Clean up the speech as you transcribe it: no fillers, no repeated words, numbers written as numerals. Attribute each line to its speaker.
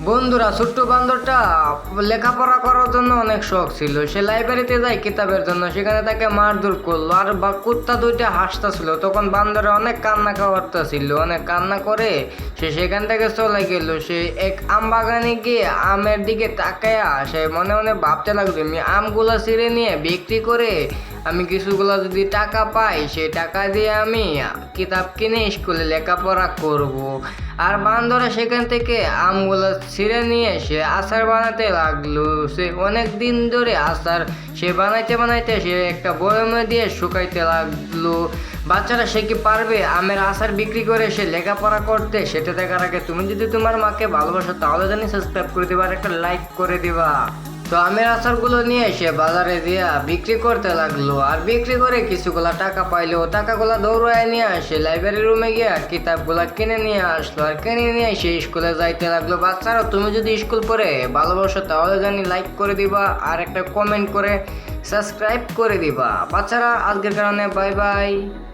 Speaker 1: বন্ধুরা, ছোট্ট বান্দরটা লেখাপড়া করার জন্য অনেক শখ ছিল। সে লাইব্রেরিতে যায় কিতাবের জন্য, সেখানে তাকে মারধর করলো। আর বা কুত্তা দুইটা হাসতেছিল। তখন বান্দরে অনেক কান্না করতেছিল, অনেক কান্না করে সে সেখান থেকে চলে গেল। সে এক আম বাগানে গিয়ে আমের দিকে তাকায়া সে মনে মনে ভাবতে লাগলো, আমি আমগুলো ছিঁড়ে নিয়ে বিক্রি করে আমি কিছুগুলো যদি টাকা পাই, সেই টাকা দিয়ে আমি কিতাব কিনে স্কুলে লেখাপড়া করব। আর বান্দরা সেখান থেকে আমগুলো ছিঁড়ে নিয়ে সে আচার বানাতে লাগলো। সে অনেক দিন ধরে আচার সে বানাইতে বানাইতে সে একটা বয়মে দিয়ে শুকাইতে লাগলো। বাচ্চারা সে কি পারবে আমের আচার বিক্রি করে সে লেখাপড়া করতে? সেটা দেখার আগে তুমি যদি তোমার মাকে ভালোবাসো তাহলে জানি সাবস্ক্রাইব করে দিবা আর একটা লাইক করে দিবা। তো আমের আচারগুলো নিয়ে সে বাজারে দিয়া বিক্রি করতে লাগলো। আর বিক্রি করে কিছুগুলা টাকা পাইলো। টাকাগুলা দৌড়ায় নিয়ে আসে লাইব্রেরি রুমে গিয়া কিতাবগুলা কিনে নিয়ে আসলো। আর কিনে নিয়ে সে স্কুলে যাইতে লাগলো। বাচ্চারা তুমি যদি স্কুল পড়ে ভালোবাসো তাহলে জানি লাইক করে দিবা আর একটা কমেন্ট করে সাবস্ক্রাইব করে দিবা। বাচ্চারা আজকের কারণে বাই বাই।